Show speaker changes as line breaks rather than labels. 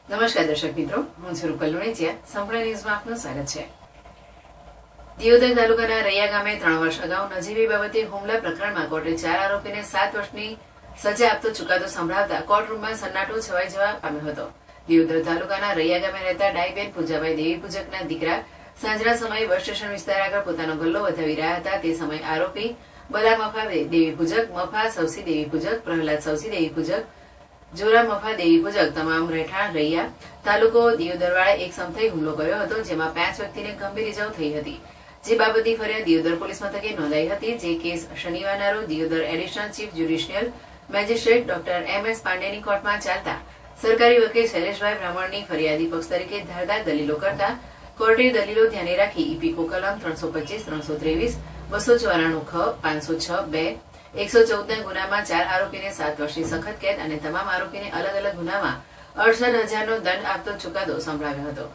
નમસ્કાર દર્શક મિત્રો, હું છું રૂપલ લુણીચિયા. સંપૂર્ણ ન્યૂઝમાં આપનું સ્વાગત છે. દિયોદર તાલુકાના રૈયા ગામે 3 વર્ષ અગાઉ નજીવી બાબતે હુમલા પ્રકરણમાં કોર્ટે 4 આરોપીને 7 વર્ષની સજા આપતો ચુકાદો સંભળાવતા કોર્ટરૂમમાં સન્નાટો છવાઈ જવા પામ્યો હતો. દિયોદર તાલુકાના રૈયા ગામે રહેતા ડાઈબેન પૂજાભાઈ દેવી પૂજકના દીકરા સાંજના સમયે બસ સ્ટેશન વિસ્તાર આગળ પોતાનો ગલ્લો વધાવી રહ્યા હતા. તે સમયે આરોપી બલા મફા દેવી પૂજક, મફા સવસી દેવી પૂજક, પ્રહલાદ સવસી દેવી પૂજક, જોરા મફા દેવી પૂજક તમામ રહેઠાણ રૈયા તાલુકો દિયોદરવાળા એક સમથઈ હુમલો કર્યો હતો, જેમાં 5 વ્યક્તિને ગંભીર ઇજાઓ થઈ હતી. જે બાબતની ફરિયાદ દિયોદર પોલીસ મથકે નોંધાઈ હતી. જે કેસ શનિવારના રોજ Deodar additional chief judicial magistrate doctor M S. પાંડેની કોર્ટમાં ચાલતા સરકારી વકીલ શૈલેષભાઈ બ્રાહ્મણની ફરિયાદી પક્ષ તરીકે ધારદાર દલીલો કરતા કોર્ટે દલીલો ધ્યાને રાખી ઇપીકો કલમ 325, 323, 294 ખ, 506 2, 114 ગુનામાં 4 આરોપીને 7 વર્ષની સખત કેદ અને તમામ આરોપીને અલગ અલગ ગુનામાં 68,000નો દંડ આપતો ચુકાદો સંભળાવ્યો હતો.